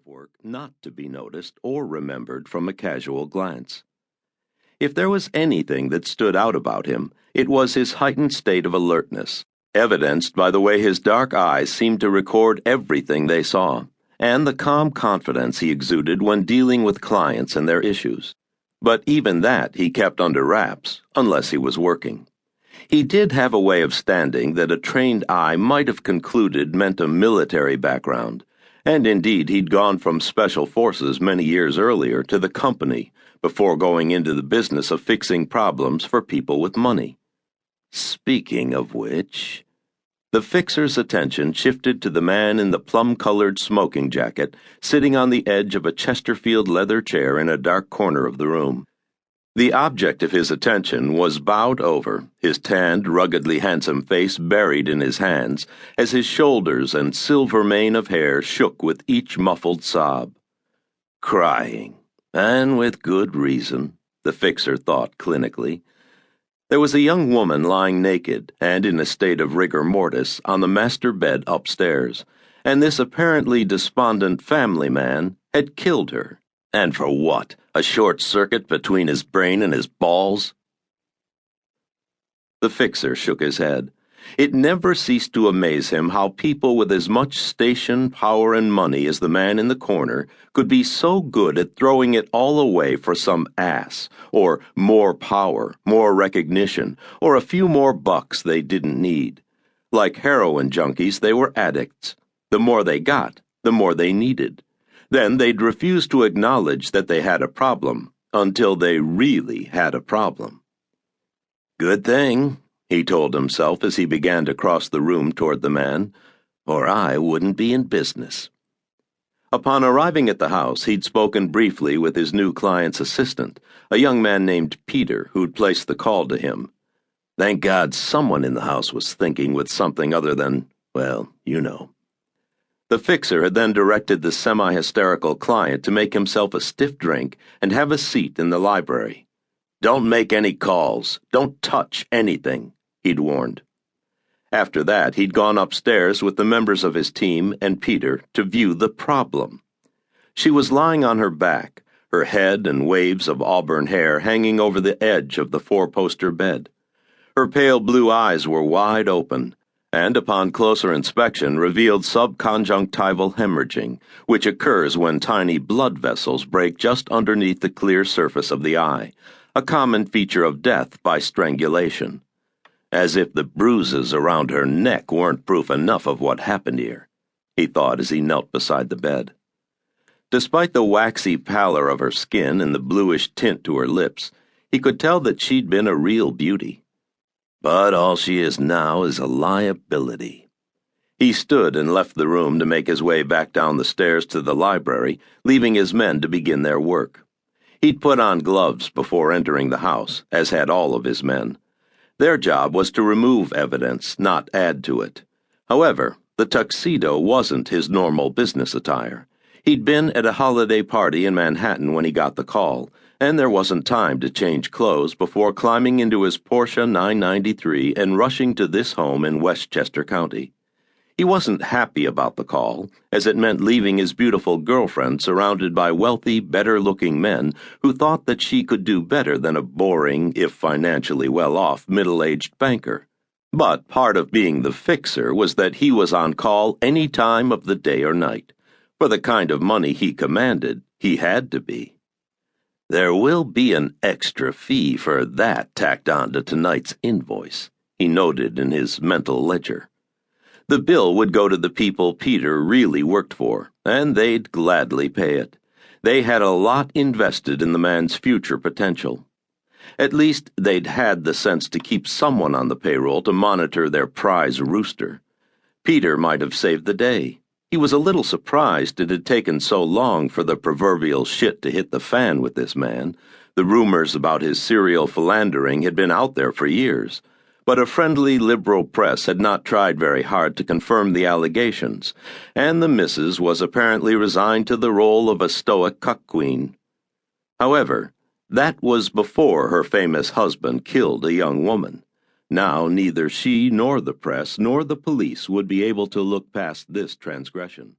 of work not to be noticed or remembered from a casual glance. If there was anything that stood out about him, it was his heightened state of alertness, evidenced by the way his dark eyes seemed to record everything they saw, and the calm confidence he exuded when dealing with clients and their issues. But even that he kept under wraps, unless he was working. He did have a way of standing that a trained eye might have concluded meant a military background, and indeed he'd gone from Special Forces many years earlier to the company before going into the business of fixing problems for people with money. Speaking of which, the fixer's attention shifted to the man in the plum-colored smoking jacket sitting on the edge of a Chesterfield leather chair in a dark corner of the room. The object of his attention was bowed over, his tanned, ruggedly handsome face buried in his hands, as his shoulders and silver mane of hair shook with each muffled sob. Crying, and with good reason, the fixer thought clinically. There was a young woman lying naked and in a state of rigor mortis on the master bed upstairs, and this apparently despondent family man had killed her. And for what? A short circuit between his brain and his balls? The fixer shook his head. It never ceased to amaze him how people with as much station, power, and money as the man in the corner could be so good at throwing it all away for some ass, or more power, more recognition, or a few more bucks they didn't need. Like heroin junkies, they were addicts. The more they got, the more they needed. Then they'd refuse to acknowledge that they had a problem until they really had a problem. Good thing, he told himself as he began to cross the room toward the man, or I wouldn't be in business. Upon arriving at the house, he'd spoken briefly with his new client's assistant, a young man named Peter, who'd placed the call to him. Thank God someone in the house was thinking with something other than, well, you know. The fixer had then directed the semi-hysterical client to make himself a stiff drink and have a seat in the library. Don't make any calls. Don't touch anything, he'd warned. After that, he'd gone upstairs with the members of his team and Peter to view the problem. She was lying on her back, her head and waves of auburn hair hanging over the edge of the four-poster bed. Her pale blue eyes were wide open, and upon closer inspection revealed subconjunctival hemorrhaging, which occurs when tiny blood vessels break just underneath the clear surface of the eye, a common feature of death by strangulation. As if the bruises around her neck weren't proof enough of what happened here, he thought as he knelt beside the bed. Despite the waxy pallor of her skin and the bluish tint to her lips, he could tell that she'd been a real beauty. But all she is now is a liability. He stood and left the room to make his way back down the stairs to the library, leaving his men to begin their work. He'd put on gloves before entering the house, as had all of his men. Their job was to remove evidence, not add to it. However, the tuxedo wasn't his normal business attire. He'd been at a holiday party in Manhattan when he got the call, and there wasn't time to change clothes before climbing into his Porsche 993 and rushing to this home in Westchester County. He wasn't happy about the call, as it meant leaving his beautiful girlfriend surrounded by wealthy, better-looking men who thought that she could do better than a boring, if financially well-off, middle-aged banker. But part of being the fixer was that he was on call any time of the day or night. For the kind of money he commanded, he had to be. There will be an extra fee for that tacked on to tonight's invoice, he noted in his mental ledger. The bill would go to the people Peter really worked for, and they'd gladly pay it. They had a lot invested in the man's future potential. At least they'd had the sense to keep someone on the payroll to monitor their prize rooster. Peter might have saved the day. He was a little surprised it had taken so long for the proverbial shit to hit the fan with this man. The rumors about his serial philandering had been out there for years, but a friendly liberal press had not tried very hard to confirm the allegations, and the missus was apparently resigned to the role of a stoic cuck queen. However, that was before her famous husband killed a young woman. Now neither she nor the press nor the police would be able to look past this transgression.